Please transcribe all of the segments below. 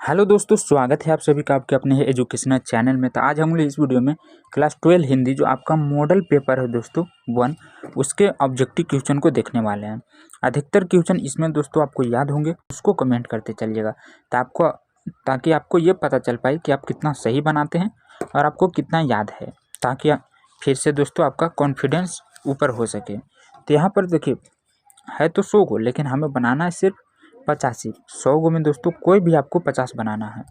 Hello दोस्तों, स्वागत है आप सभी का आपके अपने एजुकेशनल चैनल में। तो आज हम लोग इस वीडियो में क्लास 12 हिंदी जो आपका मॉडल पेपर है दोस्तों 1 उसके ऑब्जेक्टिव क्वेश्चन को देखने वाले हैं। अधिकतर क्वेश्चन इसमें दोस्तों आपको याद होंगे, उसको कमेंट करते चलिएगा ताकि आपको ये पता चल पाए कि आप कितना सही बनाते हैं और आपको कितना याद है, ताकि फिर से दोस्तों आपका कॉन्फिडेंस ऊपर हो सके। तो यहाँ पर देखिए, है तो 100 गो, लेकिन हमें बनाना है सिर्फ 85। 100 गो में दोस्तों कोई भी आपको 50 बनाना है।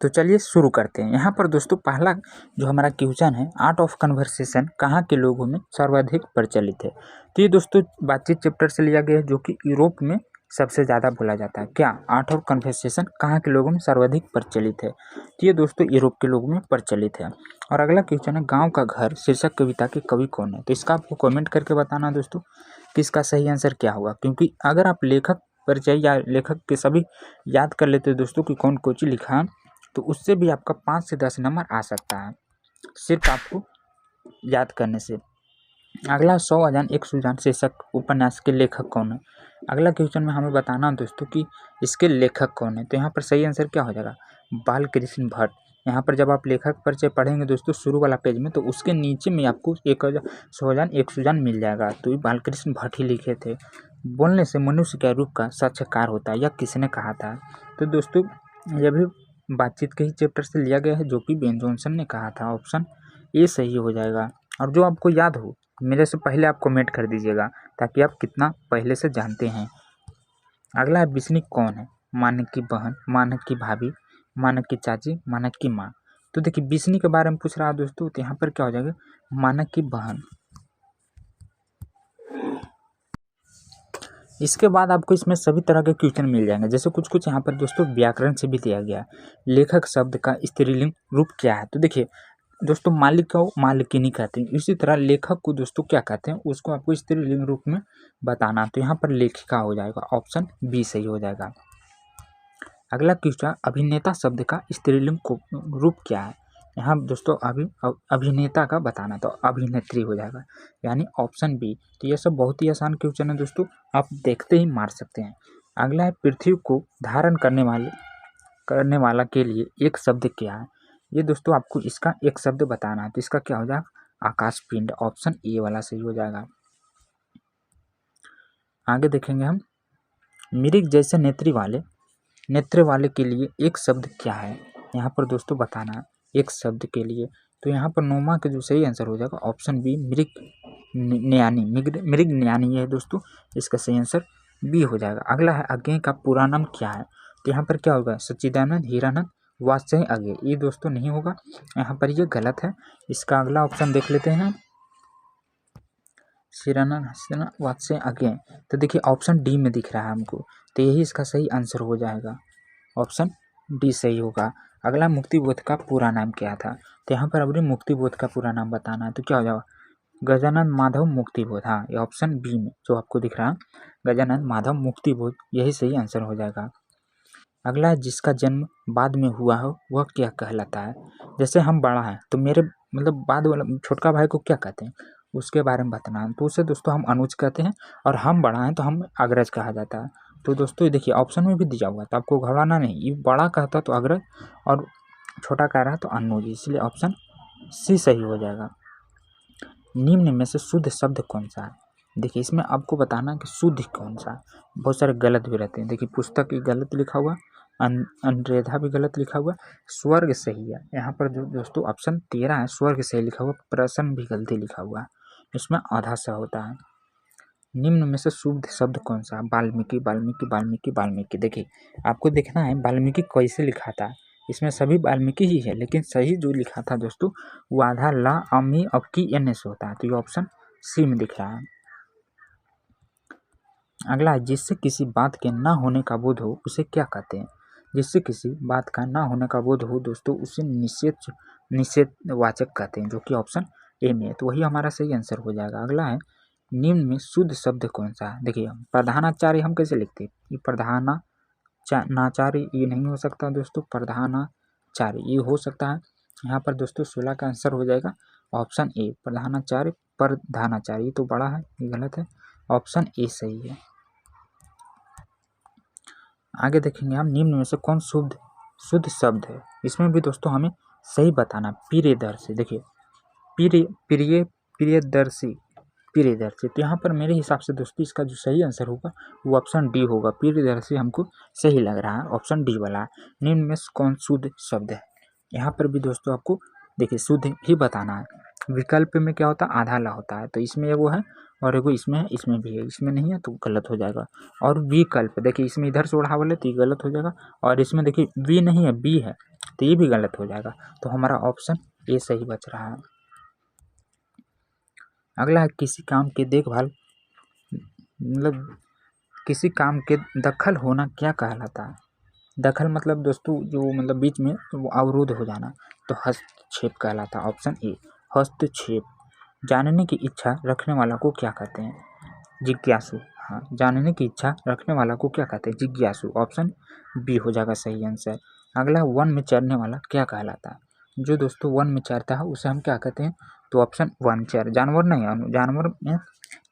तो चलिए शुरू करते हैं। यहाँ पर दोस्तों पहला जो हमारा क्वेश्चन है, आर्ट ऑफ कन्वर्सेशन कहाँ के लोगों में सर्वाधिक प्रचलित है। तो ये दोस्तों बातचीत चैप्टर से लिया गया है, जो कि यूरोप में सबसे ज़्यादा बोला जाता है। क्या आर्ट ऑफ कन्वर्सेशन कहाँ के लोगों में सर्वाधिक प्रचलित है? तो ये दोस्तों यूरोप के लोगों में प्रचलित है। और अगला क्वेश्चन है, गाँव का घर शीर्षक कविता के कवि कौन है? तो इसका आपको कॉमेंट करके बताना दोस्तों कि इसका सही आंसर क्या होगा, क्योंकि अगर आप लेखक परिचय या लेखक के सभी याद कर लेते दोस्तों कि कौन कोची लिखा है, तो उससे भी आपका 5 से 10 नंबर आ सकता है, सिर्फ आपको याद करने से। अगला 100 अजान एक सुजान शीर्षक उपन्यास के लेखक कौन है? अगला क्वेश्चन में हमें बताना दोस्तों कि इसके लेखक कौन है। तो यहाँ पर सही आंसर क्या हो जाएगा? बालकृष्ण भट्ट। यहाँ पर जब आप लेखक परिचय पढ़ेंगे दोस्तों शुरू वाला पेज में, तो उसके नीचे में आपको 100 अजान एक सुजान मिल जाएगा। तो ये बालकृष्ण भट्ट ही लिखे थे। बोलने से मनुष्य के रूप का साक्षात्कार होता है, यह किसने कहा था? तो दोस्तों यह भी बातचीत के ही चैप्टर से लिया गया है, जो कि बेन जॉनसन ने कहा था। ऑप्शन ए सही हो जाएगा। और जो आपको याद हो, मेरे से पहले आप कमेंट कर दीजिएगा, ताकि आप कितना पहले से जानते हैं। अगला है, बिस्नी कौन है? मानक की बहन, मानक की भाभी, मानक की चाची, मानक की माँ। तो देखिए, बिस्नी के बारे में पूछ रहा है दोस्तों, तो यहाँ पर क्या हो जाएगा? मानक की बहन। इसके बाद आपको इसमें सभी तरह के क्वेश्चन मिल जाएंगे, जैसे कुछ कुछ यहाँ पर दोस्तों व्याकरण से भी दिया गया है। लेखक शब्द का स्त्रीलिंग रूप क्या है? तो देखिए दोस्तों, मालिक को मालिकिनी कहते हैं। इसी तरह लेखक को दोस्तों क्या कहते हैं, उसको आपको स्त्रीलिंग रूप में बताना। तो यहाँ पर लेखिका हो जाएगा। ऑप्शन बी सही हो जाएगा। अगला क्वेश्चन, अभिनेता शब्द का स्त्रीलिंग रूप क्या है? यहाँ दोस्तों अभिनेता का बताना, तो अभिनेत्री हो जाएगा, यानी ऑप्शन बी। तो ये सब बहुत ही आसान क्वेश्चन है दोस्तों, आप देखते ही मार सकते हैं। अगला है, पृथ्वी को धारण करने वाला के लिए एक शब्द क्या है? ये दोस्तों आपको इसका एक शब्द बताना है। तो इसका क्या हो जाएगा? आकाश पिंड। ऑप्शन ए वाला सही हो जाएगा। आगे देखेंगे हम, मृग जैसे नेत्र वाले के लिए एक शब्द क्या है? यहाँ पर दोस्तों बताना है एक शब्द के लिए। तो यहाँ पर नोमा का जो सही आंसर हो जाएगा ऑप्शन बी, मृग न्यानी है दोस्तों, इसका सही आंसर बी हो जाएगा। अगला है, अज्ञेय का पूरा नाम क्या है? तो यहाँ पर क्या होगा? सच्चिदानंद हीरानंद वात्स्यय अज्ञेय। ये दोस्तों नहीं होगा, यहाँ पर ये गलत है। इसका अगला ऑप्शन देख लेते हैं, हीरानंद वात्स्यय अज्ञेय। तो देखिए ऑप्शन डी में दिख रहा है हमको, तो यही इसका सही आंसर हो जाएगा। ऑप्शन डी सही होगा। अगला, मुक्तिबोध का पूरा नाम क्या था? तो यहाँ पर अभी मुक्तिबोध का पूरा नाम बताना है। तो क्या हो जाएगा? गजानन माधव मुक्तिबोध। हाँ, ये ऑप्शन बी में जो आपको दिख रहा है गजानन माधव मुक्तिबोध, यही सही आंसर हो जाएगा। अगला, जिसका जन्म बाद में हुआ हो वह क्या कहलाता है? जैसे हम बड़ा हैं तो मेरे मतलब बाद वाला छोटका भाई को क्या कहते हैं, उसके बारे में बताना है। तो उसे दोस्तों हम अनुज कहते हैं, और हम बड़ा हैं तो हम अग्रज कहा जाता है। तो दोस्तों ये देखिए ऑप्शन में भी दिया हुआ है, तो आपको घबराना नहीं। ये बड़ा कहता तो अग्रज, और छोटा कह रहा है तो अनुज, इसलिए ऑप्शन सी सही हो जाएगा। निम्न में से शुद्ध शब्द कौन सा है? देखिए इसमें आपको बताना कि शुद्ध कौन सा है। बहुत सारे गलत भी रहते हैं। देखिए पुस्तक गलत लिखा हुआ, अनरेधा भी गलत लिखा हुआ, स्वर्ग सही है। यहाँ पर जो दोस्तों ऑप्शन 13 है, स्वर्ग सही लिखा हुआ, प्रश्न भी गलती लिखा हुआ है, इसमें आधा सा होता है। निम्न में से शुद्ध शब्द कौन सा? वाल्मीकि वाल्मीकि वाल्मीकि वाल्मीकि। देखिए आपको देखना है वाल्मीकि कैसे लिखा था। इसमें सभी वाल्मीकि ही है, लेकिन सही जो लिखा था दोस्तों वो आधा ला अमी अबकी एन से होता है। तो ये ऑप्शन सी में दिख रहा है। अगला है, जिससे किसी बात के ना होने का बोध हो उसे क्या कहते हैं? जिससे किसी बात का ना होने का बोध हो दोस्तों उसे निषेधवाचक कहते हैं, जो कि ऑप्शन ए में है। तो वही हमारा सही आंसर हो जाएगा। अगला है, निम्न में शुद्ध शब्द कौन सा है? देखिए प्रधानाचार्य हम कैसे लिखते हैं? ये प्रधानाचार्य ये नहीं हो सकता दोस्तों, प्रधानाचार्य ये हो सकता है। यहाँ पर दोस्तों 16 का आंसर हो जाएगा ऑप्शन ए, प्रधानाचार्य प्रधानाचार्य। ये तो बड़ा है, ये गलत है, ऑप्शन ए सही है। आगे देखेंगे हम, निम्न में से कौन शुद्ध शब्द है। इसमें भी दोस्तों हमें सही बताना। प्रियदर्शी, देखिए प्रियदर्शी प्रियदर्शी, तो यहाँ पर मेरे हिसाब से दोस्तों इसका जो सही आंसर होगा वो ऑप्शन डी होगा। प्रियदर्शी हमको सही लग रहा है, ऑप्शन डी वाला। निम्न में से कौन शुद्ध शब्द है। यहाँ पर भी दोस्तों आपको देखिए शुद्ध ही बताना है। विकल्प में क्या होता है, आधा ला होता है, तो इसमें वो है और एगो इसमें है, इसमें भी है, इसमें नहीं है तो गलत हो जाएगा। और विकल्प देखिए इसमें इधर से उड़ा बोले तो ये गलत हो जाएगा, और इसमें देखिए वी नहीं है बी है तो ये भी गलत हो जाएगा। तो हमारा ऑप्शन ए सही बच रहा है। अगला है, किसी काम की देखभाल मतलब किसी काम के दखल होना क्या कहलाता है। दखल मतलब दोस्तों जो मतलब बीच में वो अवरुद्ध हो जाना, तो हस्तक्षेप कहलाता है, ऑप्शन ए हस्तक्षेप। जानने की इच्छा रखने वाला को क्या कहते हैं, जिज्ञासु। हाँ, जानने की इच्छा रखने वाला को क्या कहते हैं, जिज्ञासु, ऑप्शन बी हो जाएगा सही आंसर। अगला, वन में चरने वाला क्या कहलाता है। जो दोस्तों वन में चरता है उसे हम क्या कहते हैं, तो ऑप्शन वनचर। जानवर नहीं, जानवर में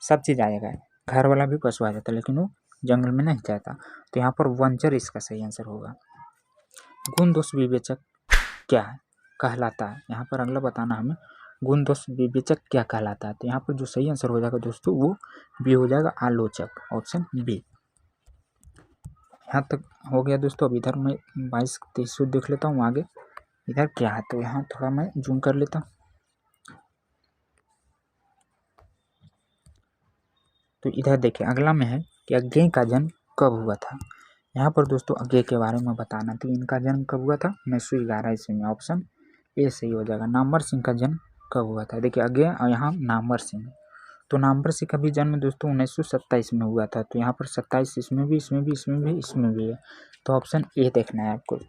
सब चीज़ आ जाएगा, घर वाला भी पशु आ जाता है, लेकिन वो जंगल में नहीं जाता, तो यहाँ पर वनचर इसका सही आंसर होगा। गुण दोष विवेचक क्या है कहलाता है। यहाँ पर अगला बताना हमें, गुण दोष विवेचक क्या कहलाता है। तो यहाँ पर जो सही आंसर हो जाएगा दोस्तों वो बी हो जाएगा, आलोचक, ऑप्शन बी। यहाँ तक हो गया दोस्तों। अब इधर मैं 22-23 देख लेता हूँ आगे इधर क्या है, तो यहाँ थोड़ा मैं जूम कर लेता हूँ। तो इधर देखिए अगला में है कि अज्ञेय का जन्म कब हुआ था। यहाँ पर दोस्तों अज्ञेय के बारे में बताना, तो इनका जन्म कब हुआ था, 1911 ईस्वी में, ऑप्शन ए सही हो जाएगा। नामवर सिंह का जन्म कब हुआ था, देखिए अज्ञेय और यहाँ नामवर सिंह, तो नामवर सिंह का भी जन्म दोस्तों 1927 में हुआ था। तो यहाँ पर 27 इसमें भी है, तो ऑप्शन ए देखना है आपको।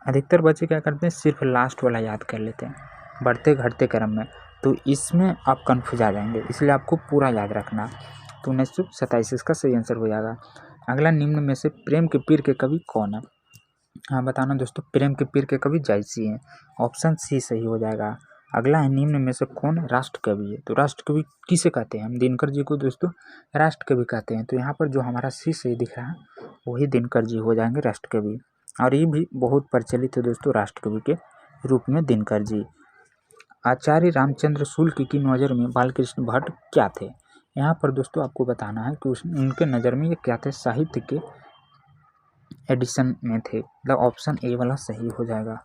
अधिकतर बच्चे क्या करते हैं, सिर्फ लास्ट वाला याद कर लेते हैं बढ़ते घटते क्रम में, तो इसमें आप कन्फ्यूज आ जाएंगे, इसलिए आपको पूरा याद रखना। तो 1927 इसका सही आंसर हो जाएगा। अगला, निम्न में से प्रेम के पीर के कवि कौन है। हाँ बताना दोस्तों, प्रेम के पीर के कवि जायसी हैं, ऑप्शन सी सही हो जाएगा। अगला है, निम्न में से कौन राष्ट्र कवि है। तो राष्ट्र कवि किसे कहते हैं, हम दिनकर जी को दोस्तों राष्ट्र कवि कहते हैं। तो यहाँ पर जो हमारा सी सही दिख रहा है वही दिनकर जी हो जाएंगे राष्ट्र कवि, और ये भी बहुत प्रचलित है दोस्तों राष्ट्र कवि के रूप में दिनकर जी। आचार्य रामचंद्र शुक्ल की नज़र में बालकृष्ण भट्ट क्या थे। यहाँ पर दोस्तों आपको बताना है कि उनके नज़र में ये क्या थे, साहित्य के एडिशन में थे, मतलब ऑप्शन ए वाला सही हो जाएगा।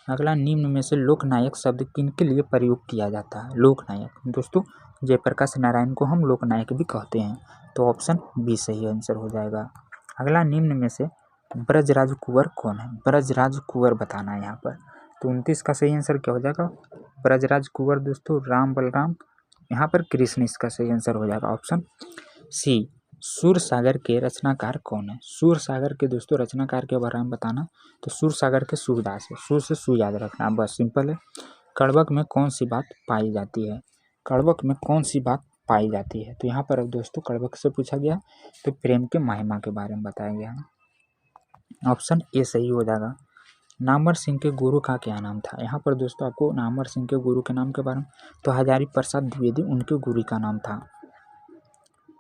अगला, निम्न में से लोकनायक शब्द किनके लिए प्रयोग किया जाता है। लोकनायक दोस्तों जयप्रकाश नारायण को हम लोकनायक भी कहते हैं, तो ऑप्शन बी सही आंसर हो जाएगा। अगला, निम्न में से ब्रजराज कुंवर कौन है। ब्रजराज कुंवर बताना है यहाँ पर, तो 29 का सही आंसर क्या हो जाएगा, ब्रजराज कुंवर दोस्तों राम बलराम, यहाँ पर कृष्ण इसका सही आंसर हो जाएगा, ऑप्शन सी। सूर सागर के रचनाकार कौन है। सूर सागर के दोस्तों रचनाकार के बारे में बताना, तो सूर सागर के सूरदास है, सूर से सू याद रखना, बस सिंपल है। कड़वक में कौन सी बात पाई जाती है। कड़वक में कौन सी बात पाई जाती है, तो यहाँ पर अब दोस्तों कड़वक से पूछा गया तो प्रेम के महिमा के बारे में बताया गया है, ऑप्शन ए सही हो जाएगा। नामवर सिंह के गुरु का क्या नाम था। यहाँ पर दोस्तों आपको नामवर सिंह के गुरु के नाम के बारे में, तो हजारी प्रसाद द्विवेदी उनके गुरु का नाम था।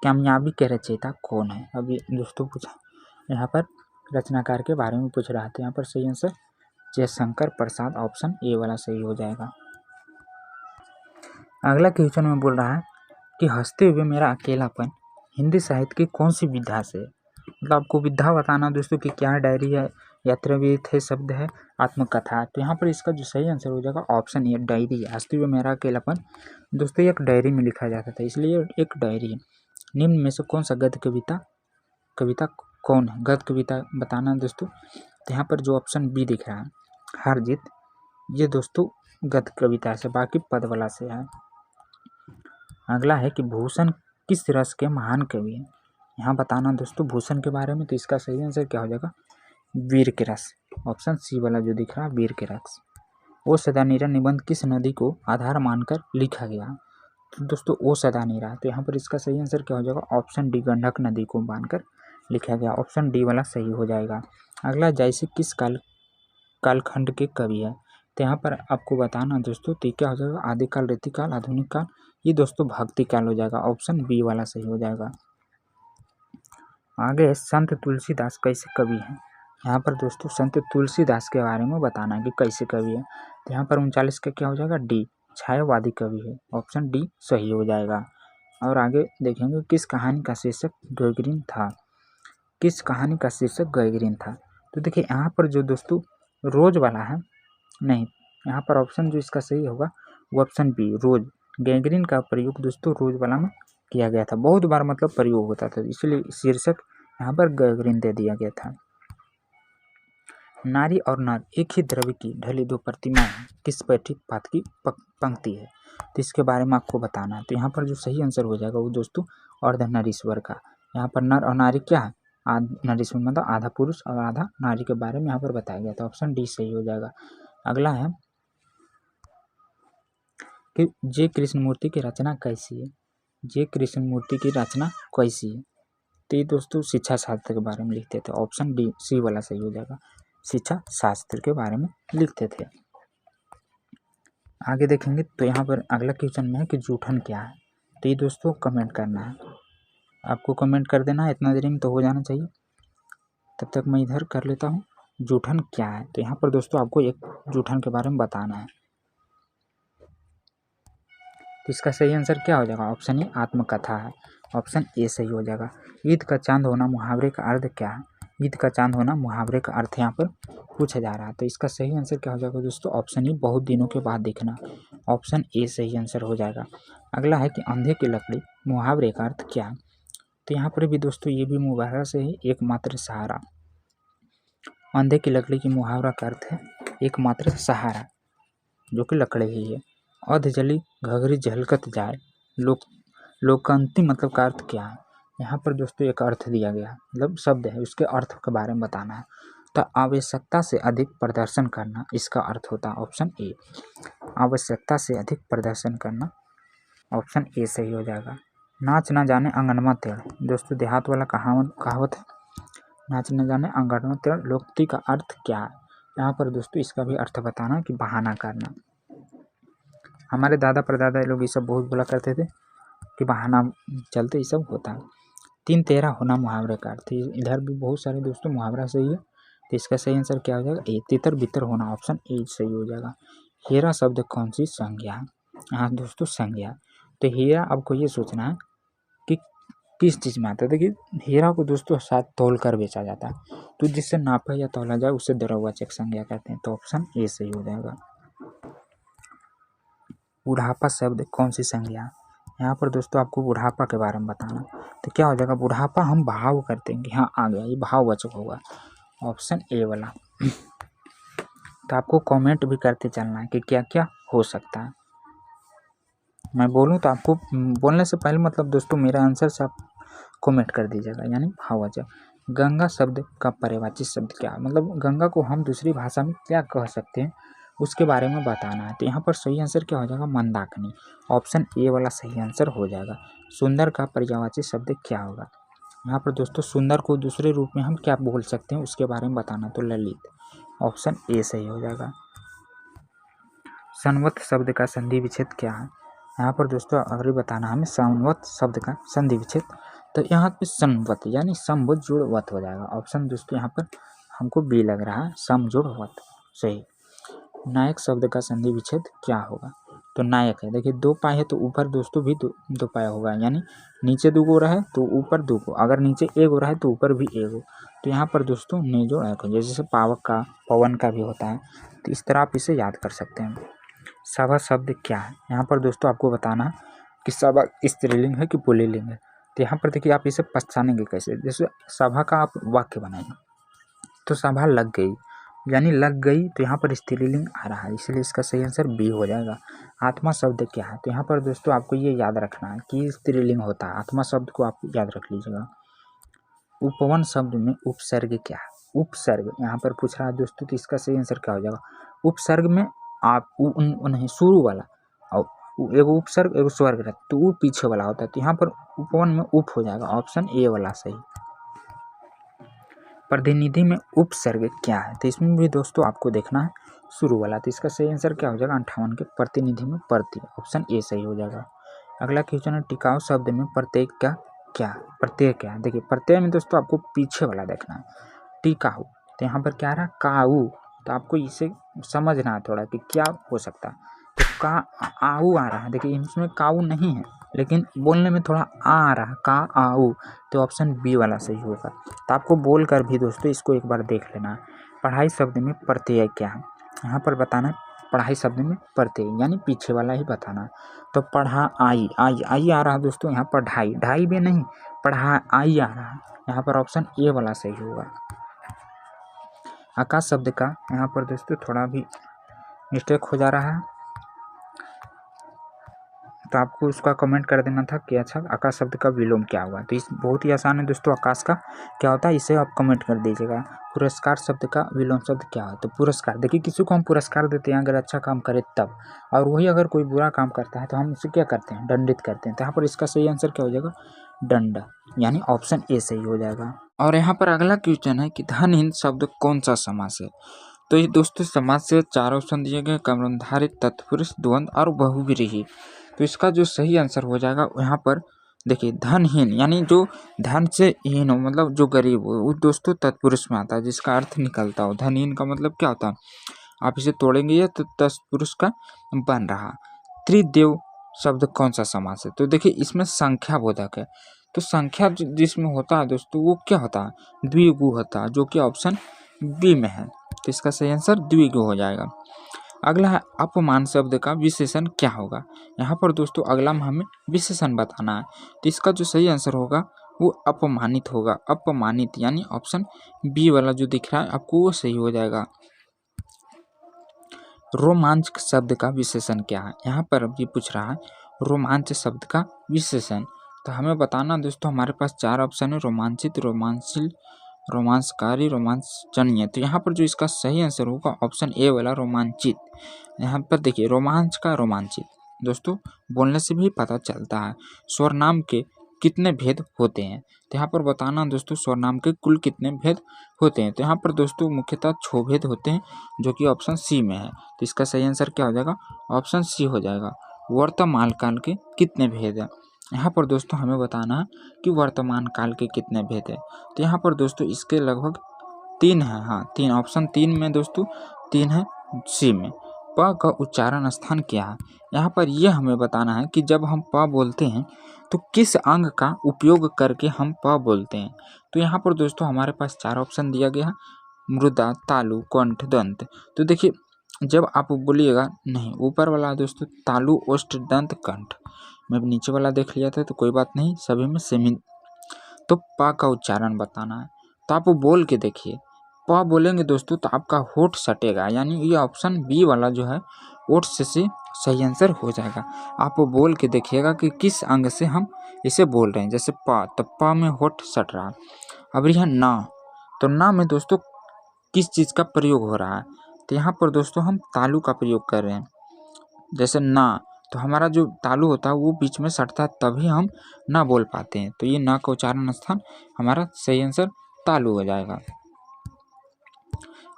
कामयाबी के रचयिता कौन है, अभी दोस्तों पूछा यहाँ पर रचनाकार के बारे में पूछ रहा था। यहाँ पर सही answer Jaishankar Prasad, option A वाला सही हो जाएगा। अगला क्वेश्चन में बोल रहा है कि हंसते हुए मेरा अकेलापन हिंदी साहित्य की कौन सी विधा से। मतलब आपको विधा बताना दोस्तों कि क्या डायरी है, यात्रावीत है, शब्द है, आत्मकथा। तो यहाँ पर इसका जो सही आंसर हो जाएगा ऑप्शन ए डायरी। हंसते हुए मेरा अकेलापन दोस्तों एक डायरी में लिखा जाता था, इसलिए एक डायरी है। निम्न में से कौन सा गद्य कविता कौन है, गद्य कविता बताना दोस्तों। तो यहाँ पर जो ऑप्शन बी दिख रहा है हार जीत, ये दोस्तों गद्य कविता से, बाकी पद वाला से है। अगला है कि भूषण किस रस के महान कवि हैं। यहाँ बताना दोस्तों भूषण के बारे में, तो इसका सही आंसर क्या हो जाएगा, वीर के रस, ऑप्शन सी वाला जो दिख रहा है वीर के रस। वो सदानीरा निबंध किस नदी को आधार मानकर लिखा गया। तो दोस्तों ओ सदानीरा, तो यहाँ पर इसका सही आंसर क्या हो जाएगा, ऑप्शन डी गंडक नदी को मानकर लिखा गया, ऑप्शन डी वाला सही हो जाएगा। अगला, जैसे किस कालखंड के कवि है। तो यहाँ पर आपको बताना दोस्तों, तो क्या हो जाएगा, आदिकाल, रीतिकाल, आधुनिक काल, ये दोस्तों भक्ति काल हो जाएगा, ऑप्शन बी वाला सही हो जाएगा। आगे संत तुलसीदास कैसे कवि हैं, यहाँ पर दोस्तों संत तुलसीदास के बारे में बताना है कि कैसे कवि है। तो यहाँ पर 39 का क्या हो जाएगा, डी, छायावादी कवि है, ऑप्शन डी सही हो जाएगा। और आगे देखेंगे किस कहानी का शीर्षक गैगरीन था, किस कहानी का शीर्षक गैगरीन था। तो देखिए यहाँ पर जो दोस्तों रोज वाला है, नहीं, यहाँ पर ऑप्शन जो इसका सही होगा वो ऑप्शन बी, रोज। गैगरीन का प्रयोग दोस्तों रोज वाला में किया गया था, बहुत बार मतलब प्रयोग होता था, इसलिए शीर्षक यहाँ पर गैगरीन दे दिया गया था। नारी और नर एक ही द्रव्य की ढली दो प्रतिमाएं हैं, किस पैठिक पाठ की पंक्ति है, तो इसके बारे में आपको बताना है। तो यहाँ पर जो सही आंसर हो जाएगा वो दोस्तों अर्धनरीश्वर का। यहाँ पर नर और नारी क्या है, नरीश्वर मतलब आधा पुरुष और आधा नारी के बारे में यहाँ पर बताया गया था, ऑप्शन डी सही हो जाएगा। अगला है कि जे कृष्णमूर्ति की रचना कैसी है, जे कृष्णमूर्ति की रचना कैसी है, तो ये दोस्तों शिक्षा शास्त्र के बारे में लिखते थे, ऑप्शन डी सी वाला सही हो जाएगा, शिक्षा शास्त्र के बारे में लिखते थे। आगे देखेंगे तो यहाँ पर अगला क्वेश्चन में है कि जूठन क्या है, तो ये दोस्तों कमेंट करना है, आपको कमेंट कर देना है, इतना देरी में तो हो जाना चाहिए। तब तक मैं इधर कर लेता हूँ, जूठन क्या है। तो यहाँ पर दोस्तों आपको एक जूठन के बारे में बताना है, तो इसका सही आंसर क्या हो जाएगा, ऑप्शन ए आत्मकथा है, ऑप्शन ए सही हो जाएगा। ईद का चांद होना मुहावरे का अर्थ क्या है, ईद का चांद होना मुहावरे का अर्थ यहाँ पर पूछा जा रहा है, तो इसका सही आंसर क्या हो जाएगा दोस्तों, ऑप्शन ई बहुत दिनों के बाद दिखना, ऑप्शन ए सही आंसर हो जाएगा। अगला है कि अंधे की लकड़ी मुहावरे का अर्थ क्या है, तो यहाँ पर भी दोस्तों ये भी मुहावरा से ही एकमात्र सहारा, अंधे की लकड़ी की मुहावरा का अर्थ है एकमात्र सहारा, जो कि लकड़ी ही है। अध जली घघरी झलकत जाए, लोकांतिम मतलब का अर्थ क्या है, यहाँ पर दोस्तों एक अर्थ दिया गया, मतलब शब्द है, उसके अर्थ के बारे में बताना है। तो आवश्यकता से अधिक प्रदर्शन करना इसका अर्थ होता है, ऑप्शन ए, आवश्यकता से अधिक प्रदर्शन करना, ऑप्शन ए सही हो जाएगा। नाच न जाने अंगनमा टेढ़, दोस्तों देहात वाला कहावत है, नाच न जाने अंगनमा टेढ़, लोकोक्ति का अर्थ क्या है, यहाँ पर दोस्तों इसका भी अर्थ बताना कि बहाना करना। हमारे दादा परदादा लोग ये सब बहुत बोला करते थे कि बहाना चलते ये सब होता है। तीन तेरा होना मुहावरे का अर्थ, इधर भी बहुत सारे दोस्तों मुहावरा सही है, तो इसका सही आंसर क्या हो जाएगा, ए तितर बितर होना, ऑप्शन ए सही हो जाएगा। हेरा शब्द कौन सी संज्ञा है, हाँ दोस्तों संज्ञा, तो हीरा आपको ये सोचना है कि किस चीज़ में आता है। देखिए हीरा को दोस्तों साथ तौल कर बेचा जाता है, तो जिससे नापा या तौला जाए उसे द्रव्यवाचक संज्ञा कहते हैं, तो ऑप्शन ए सही हो जाएगा। बुढ़ापा शब्द कौन सी संज्ञा, यहाँ पर दोस्तों आपको बुढ़ापा के बारे में बताना, तो क्या हो जाएगा, बुढ़ापा हम भाव करते हैं कि हाँ आ गया, ये भाववाचक होगा, ऑप्शन ए वाला। तो आपको कमेंट भी करते चलना है कि क्या क्या हो सकता है, मैं बोलूँ तो आपको बोलने से पहले मतलब दोस्तों मेरा आंसर से आप कमेंट कर दीजिएगा, यानी भाववाचक। गंगा शब्द का पर्यायवाची शब्द क्या है, मतलब गंगा को हम दूसरी भाषा में क्या कह सकते हैं उसके बारे में बताना है। तो यहाँ पर सही आंसर क्या हो जाएगा, मंदाकिनी, ऑप्शन ए वाला सही आंसर हो जाएगा। सुंदर का पर्यायवाची शब्द क्या होगा, यहाँ पर दोस्तों सुंदर को दूसरे रूप में हम क्या बोल सकते हैं उसके बारे में बताना, तो ललित, ऑप्शन ए सही हो जाएगा। संवत शब्द का संधि विच्छेद क्या है, यहाँ पर दोस्तों अगर बताना हमें संवत शब्द का संधि विच्छेद, तो यहाँ पे संवत यानी समबुद्ध जुड़ वत हो जाएगा, ऑप्शन दोस्तों यहाँ पर हमको बी लग रहा है, सम जुड़ वत सही। नायक शब्द का संधि विच्छेद क्या होगा, तो नायक है, देखिए दो पाए है तो ऊपर दोस्तों भी दो पाया होगा, यानी नीचे दो गो रहे तो ऊपर दो गो, अगर नीचे एक रहे तो ऊपर भी एक गो, तो यहाँ पर दोस्तों नेजो एक हो, जैसे पावक का पवन का भी होता है, तो इस तरह आप इसे याद कर सकते हैं। सभा शब्द क्या है, यहाँ पर दोस्तों आपको बताना है कि सभा स्त्रीलिंग है कि पुल्लिंग है, तो यहाँ पर देखिए आप इसे पहचानेंगे कैसे, जैसे सभा का आप वाक्य बनाएंगे तो सभा लग गई, यानी लग गई, तो यहाँ पर स्त्रीलिंग आ रहा है, इसलिए इसका सही आंसर बी हो जाएगा। आत्मा शब्द क्या है, तो यहाँ पर दोस्तों आपको ये याद रखना है कि स्त्रीलिंग होता है, आत्मा शब्द को आप याद रख लीजिएगा। उपवन शब्द में उपसर्ग क्या है, उपसर्ग यहाँ पर पूछ रहा है दोस्तों, तो इसका सही आंसर क्या हो जाएगा, उपसर्ग में आप नहीं शुरू वाला, और एगो उपसर्ग एगो स्वर्ग रहता है, तो वो पीछे वाला होता है, तो यहाँ पर उपवन में उप हो जाएगा, ऑप्शन ए वाला सही। प्रतिनिधि में उपसर्ग क्या है, तो इसमें भी दोस्तों आपको देखना है शुरू वाला, तो इसका सही आंसर क्या हो जाएगा, 58 के प्रतिनिधि में प्रति, ऑप्शन ए सही हो जाएगा। अगला क्वेश्चन है टिकाऊ शब्द में प्रत्येक का क्या, प्रत्यय क्या है। देखिए प्रत्यय में दोस्तों आपको पीछे वाला देखना है, टीकाऊ, तो यहाँ पर क्या आ रहा है काऊ, तो आपको इसे समझना है थोड़ा कि क्या हो सकता है। तो का आऊ आ रहा है, देखिए इसमें काऊ नहीं है लेकिन बोलने में थोड़ा आ रहा है का आऊ, तो ऑप्शन बी वाला सही होगा। तो आपको बोल कर भी दोस्तों इसको एक बार देख लेना है। पढ़ाई शब्द में प्रत्यय क्या है, यहाँ पर बताना है पढ़ाई शब्द में प्रत्यय यानी पीछे वाला ही बताना है। तो पढ़ा आई, आई आई आ रहा है दोस्तों, यहाँ पर ढाई, ढाई भी नहीं पढ़ा आई आ रहा है, यहाँ पर ऑप्शन ए वाला सही होगा। आकाश शब्द का यहाँ पर दोस्तों थोड़ा भी मिस्टेक हो जा रहा है, तो आपको उसका कमेंट कर देना था कि अच्छा आकाश शब्द का विलोम क्या हुआ। तो इस बहुत ही आसान है दोस्तों, आकाश का क्या होता है इसे आप कमेंट कर दीजिएगा। पुरस्कार शब्द का विलोम शब्द क्या है, तो पुरस्कार, देखिए किसी को हम पुरस्कार देते हैं अगर अच्छा काम करे तब, और वही अगर कोई बुरा काम करता है तो हम उसे क्या करते हैं, दंडित करते हैं। तो यहाँ पर इसका सही आंसर क्या हो जाएगा, दंड, यानी ऑप्शन ए सही हो जाएगा। और यहाँ पर अगला क्वेश्चन है कि धनहीन शब्द कौन सा समास है। तो ये दोस्तों समास से 4 ऑप्शन दिए गए, कर्मधारय, तत्पुरुष, द्वंद्व और बहुव्रीहि। तो इसका जो सही आंसर हो जाएगा यहाँ पर देखिए धनहीन, यानी जो धन से हीन हो, मतलब जो गरीब हो, वो दोस्तों तत्पुरुष में आता है जिसका अर्थ निकलता हो। धनहीन का मतलब क्या होता है, आप इसे तोड़ेंगे ये तो तत्पुरुष का बन रहा। त्रिदेव शब्द कौन सा समास है, तो देखिए इसमें संख्या बोधक है, तो संख्या जिसमें होता है दोस्तों वो क्या होता है, द्विगु होता है, जो कि ऑप्शन बी में है। तो इसका सही आंसर द्विगु हो जाएगा। अगला है अपमान शब्द का विशेषण क्या होगा। यहाँ पर दोस्तों अगला में हमें विशेषण बताना है, तो इसका जो सही आंसर होगा वो अपमानित होगा, अपमानित, यानी ऑप्शन बी वाला जो दिख रहा है आपको वो सही हो जाएगा। रोमांच शब्द का विशेषण क्या है, यहाँ पर अभी पूछ रहा है रोमांच शब्द का विशेषण, तो हमें बताना दोस्तों हमारे पास 4 ऑप्शन है, रोमांचित, रोमांचशील, रोमांचकारी, रोमांचनीय। तो यहाँ पर जो इसका सही आंसर होगा ऑप्शन ए वाला रोमांचित। यहाँ पर देखिए रोमांच का रोमांचित दोस्तों बोलने से भी पता चलता है। स्वरनाम के कितने भेद होते हैं, तो यहाँ पर बताना दोस्तों स्वरनाम के कुल कितने भेद होते हैं। तो यहाँ पर दोस्तों मुख्यतः 6 भेद होते हैं जो कि ऑप्शन सी में है। तो इसका सही आंसर क्या हो जाएगा, ऑप्शन सी हो जाएगा। वर्तमान काल के कितने भेद हैं, यहाँ पर दोस्तों हमें बताना है कि वर्तमान काल के कितने भेद है। तो यहाँ पर दोस्तों इसके लगभग 3 है, हाँ 3, ऑप्शन 3 में दोस्तों 3 है सी में। प का उच्चारण स्थान क्या है, यहाँ पर यह हमें बताना है कि जब हम प बोलते हैं तो किस अंग का उपयोग करके हम प बोलते हैं। तो यहाँ पर दोस्तों हमारे पास 4 ऑप्शन दिया गया है, मृदा, तालु, कंठ, दंत। तो देखिए जब आप बोलिएगा, नहीं ऊपर वाला दोस्तों तालु, ओष्ठ, दंत, कंठ, मैं नीचे वाला देख लिया था तो कोई बात नहीं, सभी में सेम ही। तो प का उच्चारण बताना है, तो आप बोल के देखिए, प बोलेंगे दोस्तों तो आपका होठ सटेगा, यानी ये ऑप्शन बी वाला जो है ओठ से सही आंसर हो जाएगा। आप बोल के देखिएगा कि किस अंग से हम इसे बोल रहे हैं, जैसे प, तो प में होठ सट रहा। अब यह ना, तो ना में दोस्तों किस चीज़ का प्रयोग हो रहा है, तो यहाँ पर दोस्तों हम तालु का प्रयोग कर रहे हैं। जैसे ना, तो हमारा जो तालु होता है वो बीच में सटता है तभी हम ना बोल पाते हैं, तो ये ना का उच्चारण स्थान हमारा सही आंसर तालु हो जाएगा।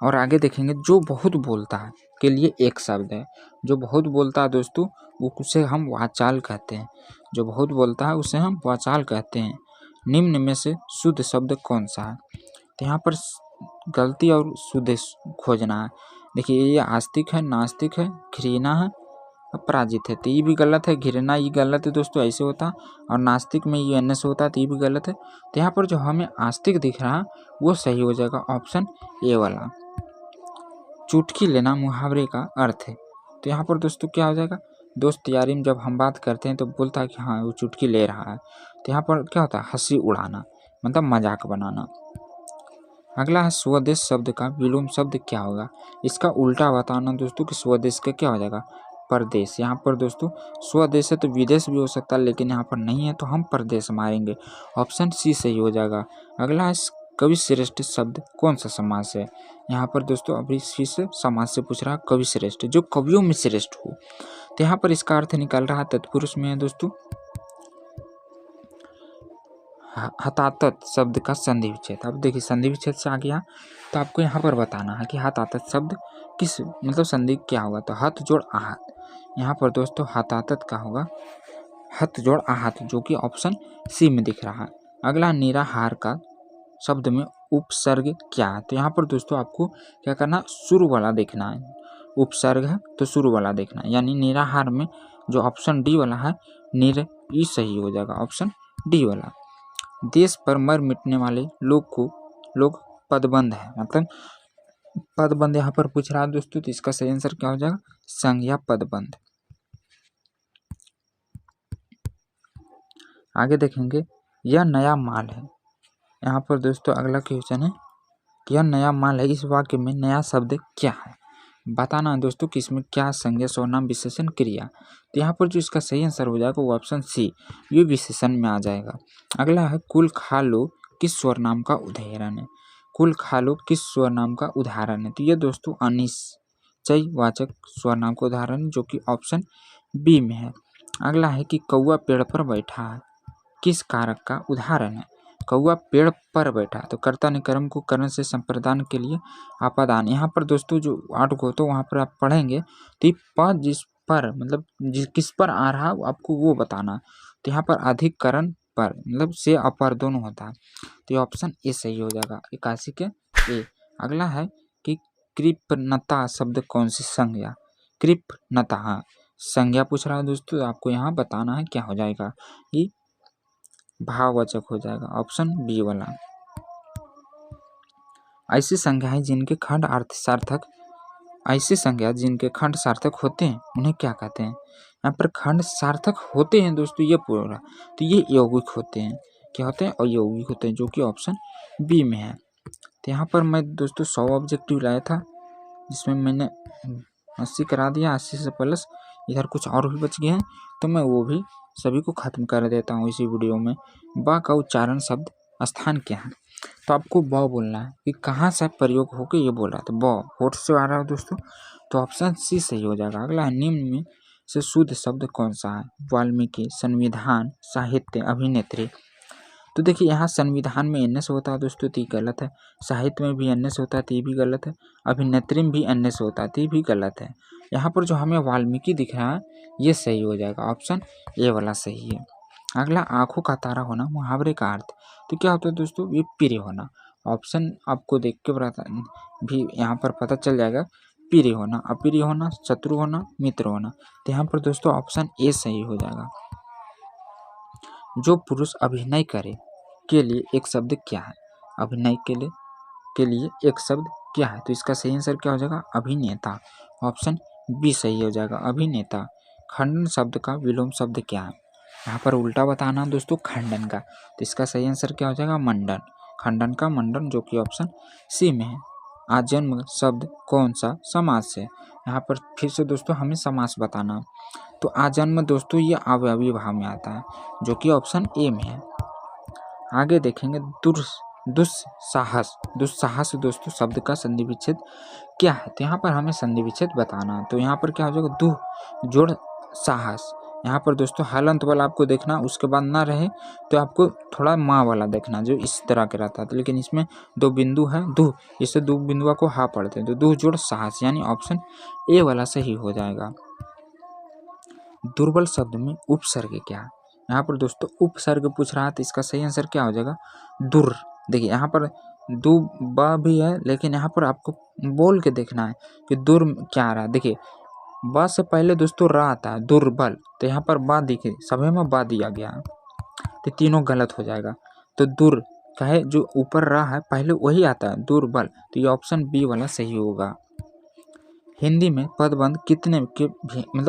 और आगे देखेंगे जो बहुत बोलता है के लिए एक शब्द है, जो बहुत बोलता है दोस्तों उसे हम वाचाल कहते हैं, जो बहुत बोलता है उसे हम वाचाल कहते हैं। निम्न में से शुद्ध शब्द कौन सा है, तो यहाँ पर गलती और शुद्ध खोजना है। देखिए ये आस्तिक है, नास्तिक है, घृणा है, अपराजित है, तो ये भी गलत है। घृणा ये गलत है दोस्तों, ऐसे होता, और नास्तिक में ये एन से होता तो ये भी गलत है। तो यहाँ पर जो हमें आस्तिक दिख रहा है वो सही हो जाएगा, ऑप्शन ए वाला। चुटकी लेना मुहावरे का अर्थ है, तो यहाँ पर दोस्तों क्या हो जाएगा, दोस्त यारी में जब हम बात करते हैं तो बोलता है कि हाँ वो चुटकी ले रहा है, तो यहाँ पर क्या होता है, हंसी उड़ाना, मतलब मजाक बनाना। अगला है स्वदेश शब्द का विलोम शब्द क्या होगा, इसका उल्टा बताना दोस्तों कि स्वदेश का क्या हो जाएगा, परदेश। यहाँ पर दोस्तों स्वदेश है तो विदेश भी हो सकता है, लेकिन यहाँ पर नहीं है तो हम परदेश मारेंगे, ऑप्शन सी सही हो जाएगा। अगला है कवि श्रेष्ठ शब्द कौन सा समास है, यहाँ पर दोस्तों अभी इसी से समास से पूछ रहा है, कवि श्रेष्ठ जो कवियों में श्रेष्ठ हो, तो यहाँ पर इसका अर्थ निकल रहा है तत्पुरुष में है दोस्तों। हतातत शब्द का संधि विच्छेद, अब देखिए संधि विच्छेद से आ गया तो आपको यहाँ पर बताना है कि हतातत शब्द किस मतलब संधि क्या होगा, तो हथ जोड़ आहत, यहाँ पर दोस्तों हतातत का होगा हथ जोड़ आहत, जो कि ऑप्शन सी में दिख रहा है। अगला, निराहार का शब्द में उपसर्ग क्या है? तो यहाँ पर दोस्तों आपको क्या करना, शुरू वाला देखना है। उपसर्ग है तो शुरू वाला देखना है, यानी निराहार में जो ऑप्शन डी वाला है ये सही हो जाएगा, ऑप्शन डी वाला। देश पर मर मिटने वाले लोग पदबंध है, मतलब पदबंध यहाँ पर पूछ रहा है दोस्तों, तो इसका सही आंसर क्या हो जाएगा, संज्ञा पदबंध। आगे देखेंगे, यह नया माल है। यहाँ पर दोस्तों अगला क्वेश्चन है कि यह नया माल है, इस वाक्य में नया शब्द क्या है? बताना है दोस्तों कि इसमें क्या संज्ञा, सर्वनाम, विशेषण, क्रिया। तो यहाँ पर जो इसका सही आंसर हो जाएगा वो ऑप्शन सी, ये विशेषण में आ जाएगा। अगला है, कुल खा लो किस सर्वनाम का उदाहरण है? कुल खा लो किस सर्वनाम का उदाहरण है? तो ये दोस्तों अनिश्चयवाचक सर्वनाम का उदाहरण, जो कि ऑप्शन बी में है। अगला है कि कौआ पेड़ पर बैठा है, किस कारक का उदाहरण है? कौआ पेड़ पर बैठा, तो कर्ता निकर्म को कर्ण से संप्रदान के लिए आपादान। यहाँ पर दोस्तों जो 8 को तो वहाँ पर आप पढ़ेंगे तो पद जिस पर, मतलब किस पर आ रहा है आपको वो बताना। तो यहाँ पर अधिकरण पर, मतलब से अपर दोनों होता है, तो ये ऑप्शन ए सही हो जाएगा, 81 के ए। अगला है कि कृपणता शब्द कौन सी संज्ञा? कृपणता, हाँ संज्ञा पूछ रहा है दोस्तों, तो आपको यहाँ बताना है क्या हो जाएगा, कि भाववाचक हो जाएगा, ऑप्शन बी वाला। ऐसी संज्ञाएं जिनके खंड अर्थ सार्थक, ऐसी संज्ञा जिनके खंड सार्थक होते हैं उन्हें क्या कहते हैं? यहाँ पर खंड सार्थक होते हैं दोस्तों, ये पूरा, तो ये यौगिक होते हैं, क्या होते हैं, अयौगिक होते हैं, जो कि ऑप्शन बी में है। तो यहाँ पर मैं दोस्तों 100 ऑब्जेक्टिव लाया था, जिसमें मैंने 80 करा दिया, 80 से प्लस इधर कुछ और भी बच गए हैं, तो मैं वो भी सभी को खत्म कर देता हूँ इसी वीडियो में। ब का उच्चारण शब्द स्थान क्या है? तो आपको ब बोलना है कि कहाँ से प्रयोग होकर ये बोल रहा है, तो ब होठ से आ रहा है दोस्तों, तो ऑप्शन सी सही हो जाएगा। अगला है, निम्न में से शुद्ध शब्द कौन सा है? वाल्मीकि, संविधान, साहित्य, अभिनेत्री। तो देखिए यहाँ संविधान में एन से होता है दोस्तों, तो ये गलत है। साहित्य में भी एन से होता है, तो ये भी गलत है। अभिनेत्री में भी एन से होता है, तो ये भी गलत है। यहाँ पर जो हमें वाल्मीकि दिख रहा है ये सही हो जाएगा, ऑप्शन ए वाला सही है। अगला, आंखों का तारा होना मुहावरे का अर्थ, तो क्या होता है दोस्तों, ये प्रिय होना। ऑप्शन आपको देख के भी यहाँ पर पता चल जाएगा, प्रिय होना, अप्रिय होना, शत्रु होना, मित्र होना। तो यहाँ पर दोस्तों ऑप्शन ए सही हो जाएगा। जो पुरुष अभिनय करे के लिए एक शब्द क्या है? अभिनय के लिए एक शब्द क्या है? तो इसका सही आंसर क्या हो जाएगा, अभिनेता, ऑप्शन बी सही हो जाएगा, अभिनेता। खंडन शब्द का विलोम शब्द क्या है? यहाँ पर उल्टा बताना दोस्तों खंडन का, तो इसका सही आंसर क्या हो जाएगा, मंडन। खंडन का मंडन, जो कि ऑप्शन सी में है। आजन्म शब्द कौन सा समास से? यहाँ पर फिर से दोस्तों हमें समास बताना, तो आजन्म दोस्तों ये अवयवी भाव में आता है, जो कि ऑप्शन ए में है। आगे देखेंगे, दुस्साहस दोस्तों शब्द का संधि विच्छेद क्या है? तो यहाँ पर हमें संधि विच्छेद बताना है, तो यहाँ पर क्या हो जाएगा, दुह जोड़ साहस। यहाँ पर दोस्तों हलंत वाला आपको देखना, उसके बाद ना रहे तो आपको थोड़ा माँ वाला देखना, जो इस तरह के रहता है, लेकिन इसमें 2 बिंदु है, दुह, इससे 2 बिंदुओं को हा पढ़ते हैं, तो दुह जोड़ साहस, यानी ऑप्शन ए वाला सही हो जाएगा। दुर्बल शब्द में उपसर्ग क्या है? यहाँ पर दोस्तों उपसर्ग पूछ रहा है, तो इसका सही आंसर क्या हो जाएगा, दुर। देखिए यहाँ पर दु ब भी है, लेकिन यहाँ पर आपको बोल के देखना है कि दुर क्या आ रहा है। देखिए ब से पहले दोस्तों रा आता है, दुर्बल, तो यहाँ पर बा दिखे, सभी में बा दिया गया है, तो तीनों गलत हो जाएगा। तो दुर चाहे जो ऊपर रा है पहले वही आता है, दुर्बल, तो ये ऑप्शन बी वाला सही होगा। हिंदी में पदबंध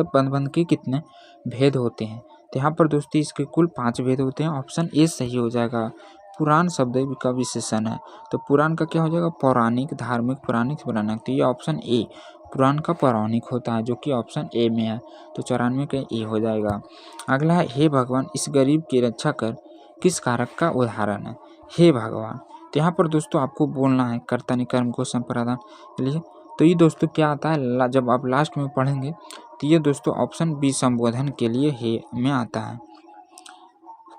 पदबंध के कितने भेद होते हैं? तो यहाँ पर दोस्तों इसके कुल 5 भेद होते हैं, ऑप्शन ए सही हो जाएगा। पुराण शब्द का विशेषण है, तो पुराण का क्या हो जाएगा, पौराणिक, धार्मिक, पौराणिक, तो ये ऑप्शन ए पुराण का पौराणिक होता है, जो कि ऑप्शन ए में है, तो 94 का ए हो जाएगा। अगला है, हे भगवान इस गरीब की रक्षा कर, किस कारक का उदाहरण है? हे भगवान, तो यहाँ पर दोस्तों आपको बोलना है कर्ता निकर्म को संप्रदान के लिए, तो ये दोस्तों क्या आता है, जब आप लास्ट में पढ़ेंगे तो ये दोस्तों ऑप्शन बी संबोधन के लिए हे में आता है,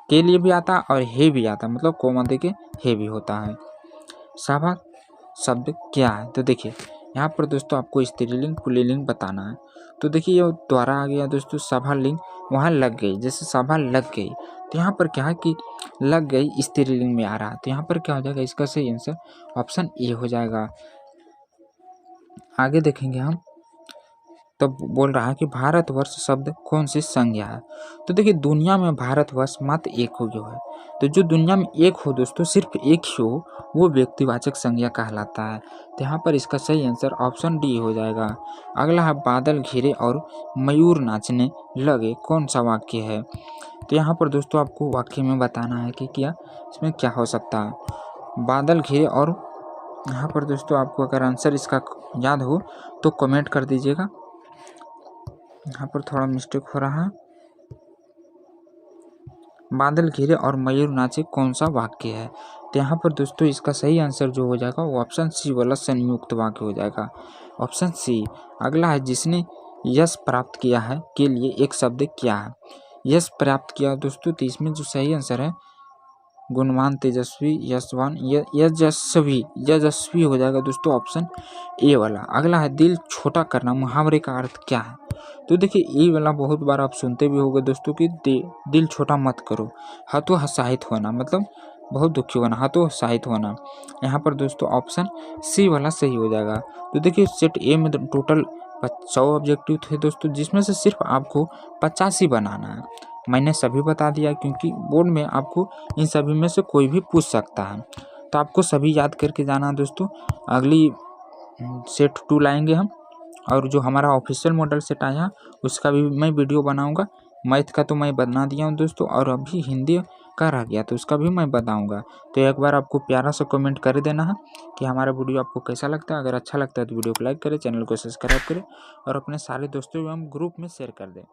के लिए भी आता है और हे भी आता है, मतलब कोमा दे के हे भी होता है। सभा शब्द क्या है? तो देखिए यहाँ पर दोस्तों आपको स्त्रीलिंग पुल्लिंग बताना है, तो देखिए ये द्वारा आ गया दोस्तों, सभा लिंग वहाँ लग गई, जैसे सभा लग गई, तो यहाँ पर क्या है कि लग गई स्त्रीलिंग में आ रहा है, तो यहाँ पर क्या हो जाएगा, इसका सही आंसर ऑप्शन ए हो जाएगा। आगे देखेंगे हम, तो बोल रहा है कि भारतवर्ष शब्द कौन सी संज्ञा है। तो देखिए दुनिया में भारतवर्ष मात्र एक हो गया है, तो जो दुनिया में एक हो दोस्तों, सिर्फ एक ही हो, वो व्यक्तिवाचक संज्ञा कहलाता है। तो यहाँ पर इसका सही आंसर ऑप्शन डी हो जाएगा। अगला है बादल घिरे और मयूर नाचने लगे, कौन सा वाक्य है। तो यहाँ पर दोस्तों आपको वाक्य में बताना है कि क्या इसमें क्या हो सकता है। बादल घिरे और, यहाँ पर दोस्तों आपको अगर आंसर इसका याद हो तो कमेंट कर दीजिएगा, यहाँ पर थोड़ा मिस्टेक हो रहा है। बादल घिरे और मयूर नाचे कौन सा वाक्य है। तो यहाँ पर दोस्तों इसका सही आंसर जो हो जाएगा वो ऑप्शन सी वाला संयुक्त वाक्य हो जाएगा, ऑप्शन सी। अगला है जिसने यश प्राप्त किया है के लिए एक शब्द क्या है। यश प्राप्त किया दोस्तों, तो इसमें जो सही आंसर है गुणवान, तेजस्वी, यशवान, यशस्वी, यशस्वी हो जाएगा दोस्तों, ऑप्शन ए वाला। अगला है दिल छोटा करना, मुहावरे का अर्थ क्या है। तो देखिए ये वाला बहुत बार आप सुनते भी होंगे दोस्तों कि दिल छोटा मत करो, हतोत्साहित होना, मतलब बहुत दुखी होना, हतोत्साहित होना। यहाँ पर दोस्तों ऑप्शन सी वाला सही हो जाएगा। तो देखिए सेट ए में टोटल 100 ऑब्जेक्टिव थे दोस्तों, जिसमें से सिर्फ आपको 50 ही बनाना है। मैंने सभी बता दिया क्योंकि बोर्ड में आपको इन सभी में से कोई भी पूछ सकता है, तो आपको सभी याद करके जाना दोस्तों। अगली सेट 2 लाएंगे हम, और जो हमारा ऑफिशियल मॉडल सेट आया उसका भी मैं वीडियो बनाऊंगा। मैथ का तो मैं बना दिया हूँ दोस्तों, और अभी हिंदी का रह गया तो उसका भी मैं बताऊंगा। तो एक बार आपको प्यारा सा कमेंट कर देना है कि हमारा वीडियो आपको कैसा लगता है। अगर अच्छा लगता है तो वीडियो को लाइक करें, चैनल को सब्सक्राइब करें और अपने सारे दोस्तों एवं ग्रुप में शेयर कर दें।